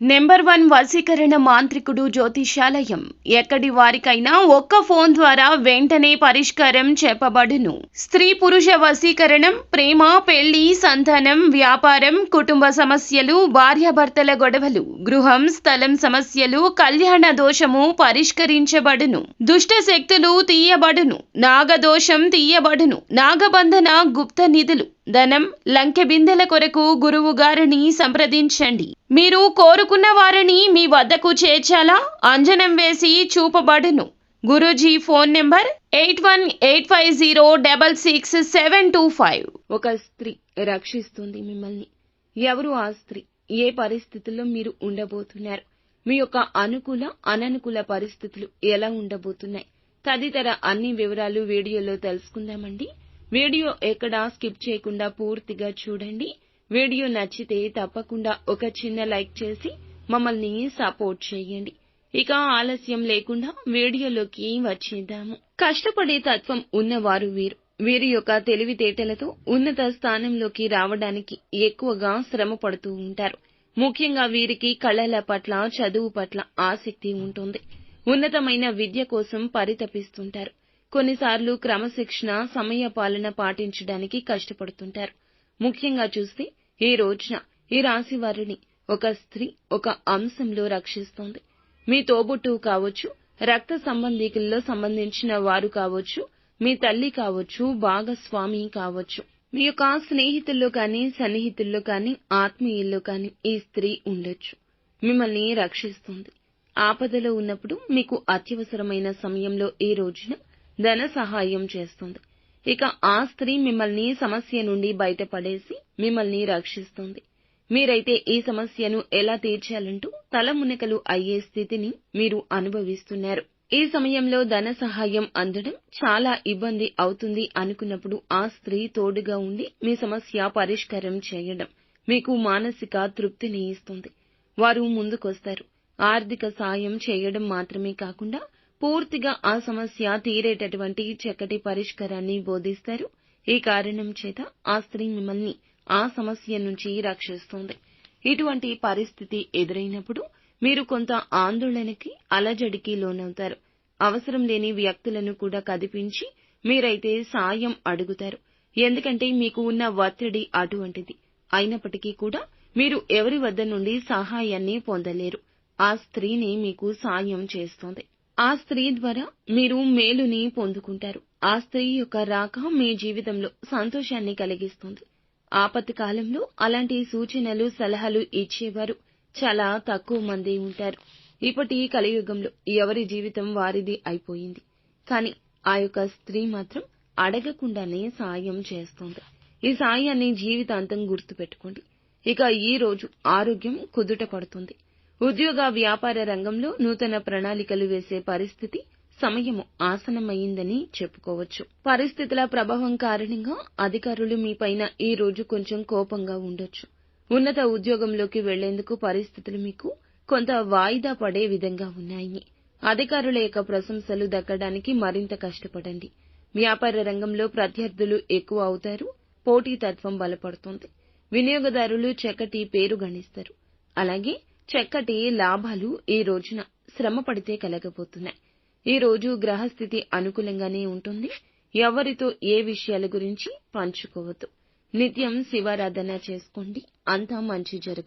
Number 1 వశీకరణ మాంత్రికుడు జ్యోతిషాలయం. ఎక్కడి వారికైనా ఒక్క ఫోన్ ద్వారా వెంటనే పరిష్కారం చెప్పబడును. స్త్రీ పురుష వశీకరణం, ప్రేమ, పెళ్లి, సంతానం, వ్యాపారం, కుటుంబ సమస్యలు, భార్యాభర్తల గొడవలు, గృహం, స్థలం సమస్యలు, కళ్యాణ దోషము పరిష్కరించబడును. దుష్ట శక్తులు తీయబడును. నాగదోషం తీయబడును. నాగబంధన, గుప్త నిధులు, ధనం, లంకె బిందెల కొరకు గురువు గారిని సంప్రదించండి. మీరు కోరుకున్న వారిని మీ వద్దకు చేర్చాలా? అంజనం వేసి చూపబడును. Guruji phone number 8185066725. ఒక స్త్రీ రక్షిస్తుంది మిమ్మల్ని. ఎవరు ఆ స్త్రీ? ఏ పరిస్థితుల్లో మీరు ఉండబోతున్నారు? మీ యొక్క అనుకూల అననుకూల పరిస్థితులు ఎలా ఉండబోతున్నాయి? తదితర అన్ని వివరాలు వీడియోలో తెలుసుకుందామండి. వీడియో ఎక్కడా స్కిప్ చేయకుండా పూర్తిగా చూడండి. వీడియో నచ్చితే తప్పకుండా ఒక చిన్న లైక్ చేసి మమ్మల్ని సపోర్ట్ చేయండి. ఇక ఆలస్యం లేకుండా వీడియోలోకి వచ్చేద్దాము. కష్టపడే తత్వం ఉన్నవారు వీరి యొక్క తెలివితేటలతో ఉన్నత స్థానంలోకి రావడానికి ఎక్కువగా శ్రమ పడుతూ ఉంటారు. ముఖ్యంగా వీరికి కళల పట్ల, చదువు పట్ల ఆసక్తి ఉంటుంది. ఉన్నతమైన విద్య కోసం పరితపిస్తుంటారు. కొన్నిసార్లు క్రమశిక్షణ, సమయ పాలన పాటించడానికి కష్టపడుతుంటారు. ముఖ్యంగా చూస్తే ఈ రోజున ఈ రాశి వారిని ఒక స్త్రీ ఒక అంశంలో రక్షిస్తుంది. మీ తోబుట్టువు కావచ్చు, రక్త సంబంధీకుల్లో సంబంధించిన వారు కావచ్చు, మీ తల్లి కావచ్చు, భాగస్వామి కావచ్చు, మీ యొక్క స్నేహితుల్లో కానీ, సన్నిహితుల్లో కానీ, ఆత్మీయుల్లో కానీ ఈ స్త్రీ ఉండొచ్చు. మిమ్మల్ని రక్షిస్తుంది. ఆపదలో ఉన్నప్పుడు మీకు అత్యవసరమైన సమయంలో ఈ రోజున ధన సహాయం చేస్తుంది. ఇక ఆ స్త్రీ మిమ్మల్ని సమస్య నుండి బయటపడేసి మిమ్మల్ని రక్షిస్తుంది. మీరైతే ఈ సమస్యను ఎలా తీర్చాలంటూ తలమునకలు అయ్యే స్థితిని మీరు అనుభవిస్తున్నారు. ఈ సమయంలో ధన సహాయం అందడం చాలా ఇబ్బంది అవుతుంది అనుకున్నప్పుడు ఆ స్త్రీ తోడుగా ఉండి మీ సమస్య పరిష్కారం చేయడం మీకు మానసిక తృప్తిని ఇస్తుంది. వారు ముందుకొస్తారు. ఆర్థిక సాయం చేయడం మాత్రమే కాకుండా పూర్తిగా ఆ సమస్య తీరేటటువంటి చక్కటి పరిష్కారాన్ని బోధిస్తారు. ఈ కారణం చేత ఆ స్త్రీ మిమ్మల్ని ఆ సమస్య నుంచి రక్షిస్తుంది. ఇటువంటి పరిస్థితి ఎదురైనప్పుడు మీరు కొంత ఆందోళనకి, అలజడికి లోనవుతారు. అవసరం లేని వ్యక్తులను కూడా కదిపించి మీరైతే సాయం అడుగుతారు. ఎందుకంటే మీకు ఉన్న ఒత్తిడి అటువంటిది. అయినప్పటికీ కూడా మీరు ఎవరి వద్ద నుండి సహాయాన్ని పొందలేరు. ఆ స్త్రీనే మీకు సాయం చేస్తుంది. ఆ స్త్రీ ద్వారా మీరు మేలుని పొందుకుంటారు. ఆ స్త్రీ యొక్క రాక మీ జీవితంలో సంతోషాన్ని కలిగిస్తుంది. ఆపత్తి కాలంలో అలాంటి సూచనలు, సలహాలు ఇచ్చేవారు చాలా తక్కువ మంది ఉంటారు. ఇప్పటి కలియుగంలో ఎవరి జీవితం వారిది అయిపోయింది. కానీ ఆ యొక్క స్త్రీ మాత్రం అడగకుండానే సాయం చేస్తుంది. ఈ సాయాన్ని జీవితాంతం గుర్తుపెట్టుకోండి. ఇక ఈ రోజు ఆరోగ్యం కుదుట పడుతుంది. ఉద్యోగ వ్యాపార రంగంలో నూతన ప్రణాళికలు వేసే పరిస్థితి, సమయము ఆసన్నమైందని చెప్పుకోవచ్చు. పరిస్థితుల ప్రభావం కారణంగా అధికారులు మీపైన ఈ రోజు కొంచెం కోపంగా ఉండొచ్చు. ఉన్నత ఉద్యోగంలోకి వెళ్లేందుకు పరిస్థితులు మీకు కొంత వాయిదా పడే విధంగా ఉన్నాయి. అధికారుల యొక్క ప్రశంసలు దక్కడానికి మరింత కష్టపడండి. వ్యాపార రంగంలో ప్రత్యర్థులు ఎక్కువ అవుతారు. పోటీతత్వం బలపడుతుంది. వినియోగదారులు చక్కటి పేరు గణిస్తారు. అలాగే చక్కటి లాభాలు ఈ రోజున శ్రమ పడితే కలగబోతున్నాయి. ఈ రోజు గ్రహస్థితి అనుకూలంగానే ఉంటుంది. ఎవరితో ఏ విషయాల గురించి పంచుకోవద్దు. నిత్యం శివారాధన చేసుకోండి. అంతా మంచి జరుగుతుంది.